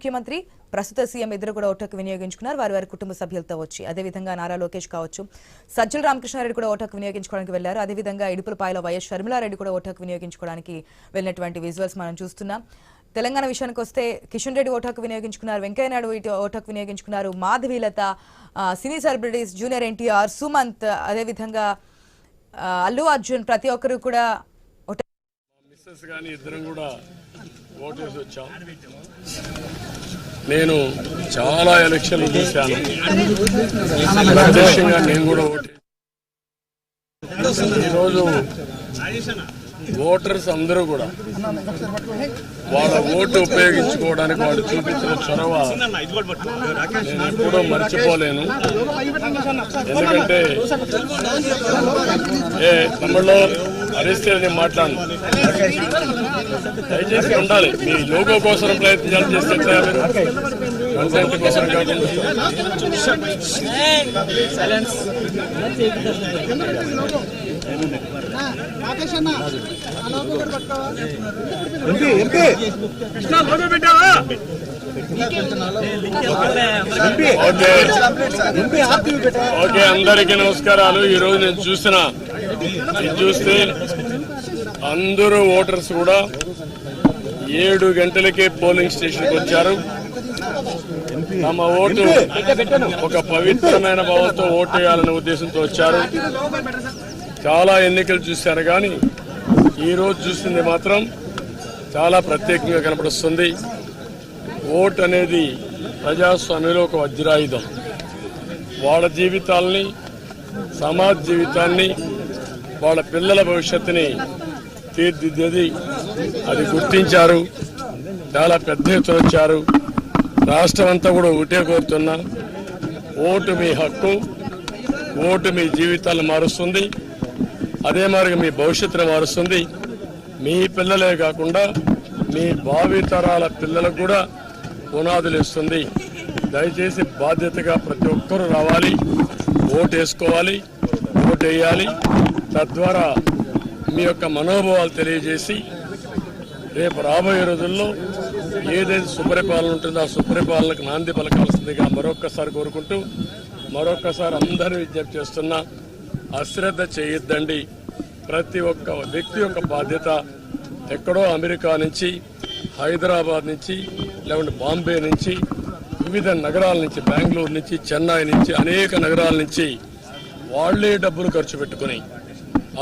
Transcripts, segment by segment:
ముఖ్యమంత్రి ప్రస్తుత సీఎం ఇద్దరు కూడా ఓటు హక్కు వినియోగించుకున్నారు వారి కుటుంబ సభ్యులతో వచ్చి. అదేవిధంగా నారా లోకేష్ కావచ్చు, సజ్జల రామకృష్ణారెడ్డి కూడా ఓటు హక్కు వినియోగించుకోవడానికి వెళ్లారు. అదేవిధంగా ఇడుపులపాయలో వైఎస్ షర్మిలారెడ్డి కూడా ఓటు హక్కు వినియోగించుకోవడానికి వెళ్ళినటువంటి విజువల్స్ మనం చూస్తున్నాం. తెలంగాణ విషయానికి వస్తే కిషన్ రెడ్డి ఓటు హక్కు వినియోగించుకున్నారు, వెంకయ్యనాయుడు ఓటు హక్కు వినియోగించుకున్నారు, మాధవీలత, సినీ సెలబ్రిటీస్, జూనియర్ ఎన్టీఆర్, సుమంత్, అదేవిధంగా అల్లు అర్జున్, ప్రతి ఒక్కరు కూడా ఓటేసి వచ్చాం. నేను చాలా ఎలక్షన్లు చూశాను, ప్రత్యక్షంగా నేను కూడా ఓటే. ఈరోజు ఓటర్స్ అందరూ కూడా వాళ్ళ ఓటు ఉపయోగించుకోవడానికి వాళ్ళు చూపించిన చొరవ నేను ఎప్పుడూ మర్చిపోలేను. ఎందుకంటే తమిళలో అరిస్తే నేను మాట్లాడను, దయచేసి ఉండాలి. మీ లోగో కోసం ప్రయత్నాలు చేస్తే కంటెంట్ కోసం కాకుండా ఓకే. అందరికీ నమస్కారాలు. ఈరోజు నేను చూస్తే అందరూ ఓటర్స్ కూడా 7 గంటలకే పోలింగ్ స్టేషన్కి వచ్చారు. తమ ఓటు ఒక పవిత్రమైన భావంతో ఓటు వేయాలనే ఉద్దేశంతో వచ్చారు. చాలా ఎన్నికలు చూశారు, కానీ ఈరోజు చూసింది మాత్రం చాలా ప్రత్యేకంగా కనపడుస్తుంది. ఓటు అనేది ప్రజాస్వామ్యంలో ఒక వజ్రాయుధం. వాళ్ళ జీవితాల్ని, సమాజ జీవితాన్ని, వాళ్ళ పిల్లల భవిష్యత్తుని తీర్చిదిద్దేది. అది గుర్తించారు, చాలా పెద్ద ఎత్తున వచ్చారు. రాష్ట్రం అంతా కూడా ఒకటే కోరుతున్నా, ఓటు మీ హక్కు, ఓటు మీ జీవితాలను మారుస్తుంది, అదే మరి మీ భవిష్యత్తును మారుస్తుంది. మీ పిల్లలే కాకుండా మీ భావితరాల పిల్లలకు కూడా పునాదులు ఇస్తుంది. దయచేసి బాధ్యతగా ప్రతి ఒక్కరూ రావాలి, ఓటు వేసుకోవాలి, ఓటు వేయాలి. తద్వారా మీ యొక్క మనోభావాలు తెలియజేసి రేపు రాబోయే రోజుల్లో ఏదైతే సుపరిపాలన ఉంటుందో ఆ సుపరిపాలనకు నాంది పలకాల్సిందిగా మరొక్కసారి కోరుకుంటూ, మరొక్కసారి అందరినీ విజ్ఞప్తి చేస్తున్నా, అశ్రద్ధ చేయొద్దండి. ప్రతి ఒక్క వ్యక్తి యొక్క బాధ్యత. ఎక్కడో అమెరికా నుంచి, హైదరాబాద్ నుంచి, లేకుంటే బాంబే నుంచి, వివిధ నగరాల నుంచి, బెంగళూరు నుంచి, చెన్నై నుంచి, అనేక నగరాల నుంచి వాళ్లే డబ్బులు ఖర్చు పెట్టుకుని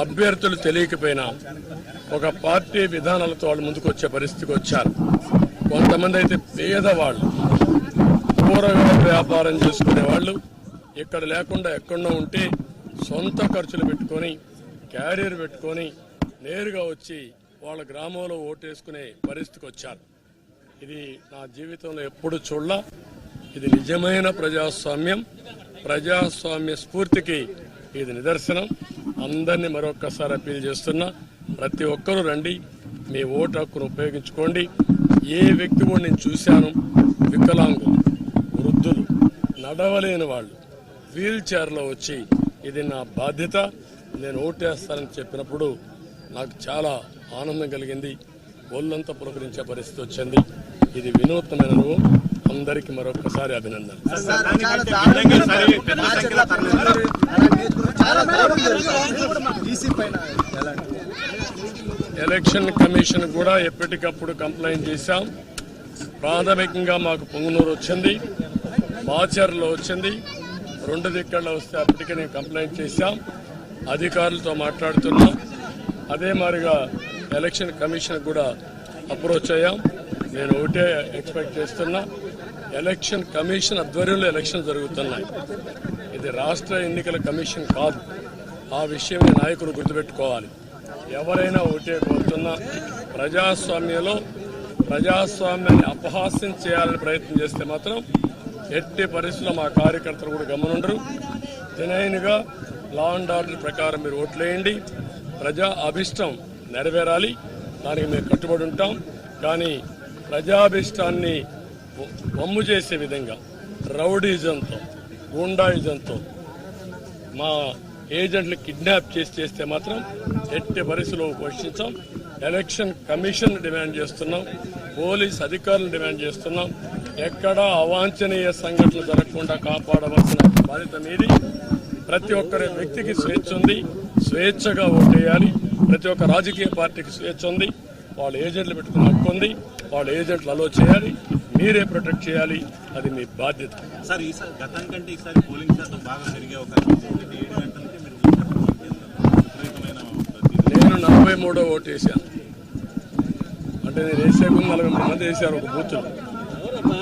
అభ్యర్థులు తెలియకపోయినా ఒక పార్టీ విధానాలతో వాళ్ళు ముందుకు వచ్చే పరిస్థితికి వచ్చారు. కొంతమంది అయితే పేదవాళ్ళు, కూరగాయల వ్యాపారం చేసుకునే వాళ్ళు, ఇక్కడ లేకుండా ఎక్కడో ఉంటే సొంత ఖర్చులు పెట్టుకొని, క్యారియర్ పెట్టుకొని నేరుగా వచ్చి వాళ్ళ గ్రామంలో ఓటేసుకునే పరిస్థితికి వచ్చారు. ఇది నా జీవితంలో ఎప్పుడు చూడలా. ఇది నిజమైన ప్రజాస్వామ్యం, ప్రజాస్వామ్య స్ఫూర్తికి ఇది నిదర్శనం. అందరినీ మరొక్కసారి అప్పీల్ చేస్తున్నా, ప్రతి ఒక్కరూ రండి, మీ ఓటు హక్కును ఉపయోగించుకోండి. ఏ వ్యక్తి కూడా నేను చూశాను, వికలాంగులు, వృద్ధులు, నడవలేని వాళ్ళు వీల్ చైర్లో వచ్చి ఇది నా బాధ్యత, నేను ఓటేస్తానని చెప్పినప్పుడు నాకు చాలా ఆనందం కలిగింది. ఒళ్ళంతా పులకరించే పరిస్థితి వచ్చింది. ఇది వినూత్నమైన అనుభవం. అందరికీ మరొకసారి అభినందన. ఎలక్షన్ కమిషన్ కూడా ఎప్పటికప్పుడు కంప్లైంట్ చేశాం. ప్రాథమికంగా మాకు పొంగునూరు వచ్చింది, మాచర్లో వచ్చింది, 2 దిక్కల్లో వస్తే అప్పటికే నేను కంప్లైంట్ చేశాం. అధికారులతో మాట్లాడుతున్నాం. అదే మాదిరిగా ఎలక్షన్ కమిషన్ కూడా అప్రోచ్ అయ్యాం. నేను ఒకటే ఎక్స్పెక్ట్ చేస్తున్నా, ఎలక్షన్ కమిషన్ ఆధ్వర్యంలో ఎలక్షన్ జరుగుతున్నాయి. ఇది రాష్ట్ర ఎన్నికల కమిషన్ కాదు. ఆ విషయం నాయకులు గుర్తుపెట్టుకోవాలి. ఎవరైనా ఒకటే కోరుతున్నా, ప్రజాస్వామ్యంలో ప్రజాస్వామ్యాన్ని అపహాస్యం చేయాలని ప్రయత్నం చేస్తే మాత్రం ఎట్టి పరిస్థితుల్లో మా కార్యకర్తలు కూడా గమనుండరు. జెన్యూన్గా లా అండ్ ఆర్డర్ ప్రకారం మీరు ఓట్లేయండి. ప్రజా అభిష్టం నెరవేరాలి, దానికి మేము కట్టుబడి ఉంటాం. కానీ ప్రజాభిష్టాన్ని వమ్ము చేసే విధంగా రౌడీజంతో, గూండాయిజంతో మా ఏజెంట్లు కిడ్నాప్ చేస్తే మాత్రం ఎట్టి పరిస్థితుల్లో పోషించాం. ఎలక్షన్ కమిషన్ డిమాండ్ చేస్తున్నాం, పోలీస్ అధికారులను డిమాండ్ చేస్తున్నాం. ఎక్కడ అవాంఛనీయ సంఘటనలు జరగకుండా కాపాడవలసిన బాధ్యత మీది. ప్రతి ఒక్కరి వ్యక్తికి స్వేచ్ఛ ఉంది, స్వేచ్ఛగా ఓటేయాలి. ప్రతి ఒక్క రాజకీయ పార్టీకి స్వేచ్ఛ ఉంది, వాళ్ళ ఏజెంట్లు పెట్టుకున్న హక్కు ఉంది, వాళ్ళ ఏజెంట్లు అలో చేయాలి, మీరే ప్రొటెక్ట్ చేయాలి, అది మీ బాధ్యత. సార్ ఈసారి గతం కంటే ఈసారి పోలింగ్ శాతం బాగా పెరిగే అవకాశం ఉంది. 7 గంటలకి మీరు విపరీతమైన నేను 43వ ఓటు వేసాను. అంటే నేను వేసే ముందు 43 మంది వేసారు ఒక బూత్లో.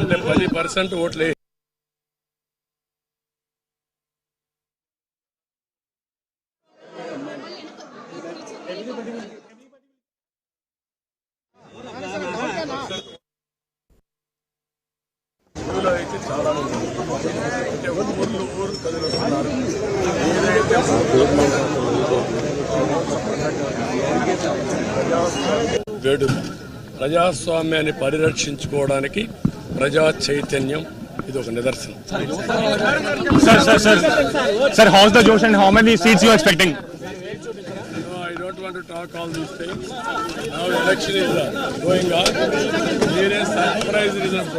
అంటే 10% ఓట్లే. ఊళ్ళో అయితే చాలా మంది అంటే ఊరు కదిలిస్తున్నారు. ఏదైతే వేడుక ప్రజాస్వామ్యాన్ని పరిరక్షించుకోవడానికి ప్రజా చైతన్యం ఇది ఒక నిదర్శనం. Sir, how's the Josh and how many seats you are expecting? I don't want to talk all these things. Now election is going on. There is surprise result.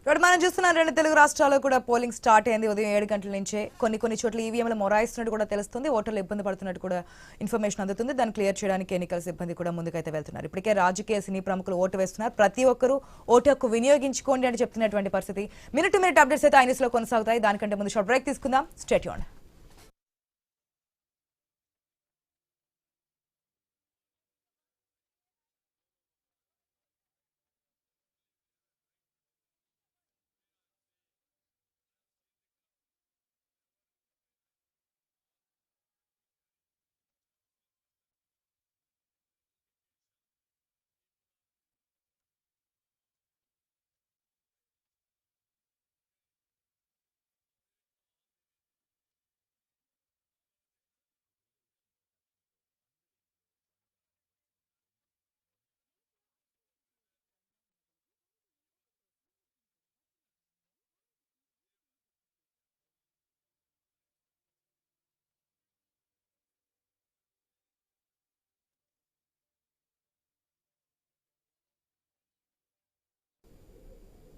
ఇప్పుడు మనం చూస్తున్నాం 2 తెలుగు రాష్ట్రాల్లో కూడా పోలింగ్ స్టార్ట్ అయింది. ఉదయం 7 గంటల నుంచే కొన్ని చోట్ల ఈవీఎంలు మొరాయిస్తున్నట్టు కూడా తెలుస్తుంది. ఓటర్లు ఇబ్బంది పడుతున్నట్టు కూడా ఇన్ఫర్మేషన్ అందుతుంది. దాన్ని క్లియర్ చేయడానికి ఎన్నికల సిబ్బంది కూడా ముందుకైతే వెళ్తున్నారు. ఇప్పటికే రాజకీయ సినీ ప్రముఖులు ఓటు వేస్తున్నారు. ప్రతి ఒక్కరూ ఓటు హక్కు వినియోగించుకోండి అని చెప్తున్నటువంటి పరిస్థితి. మినిట్ టు మినిట్ అప్డేట్స్ అయితే ఐన్యూస్లో కొనసాగుతాయి. దానికంటే ముందు షార్ట్ బ్రేక్ తీసుకుందాం. Stay tuned.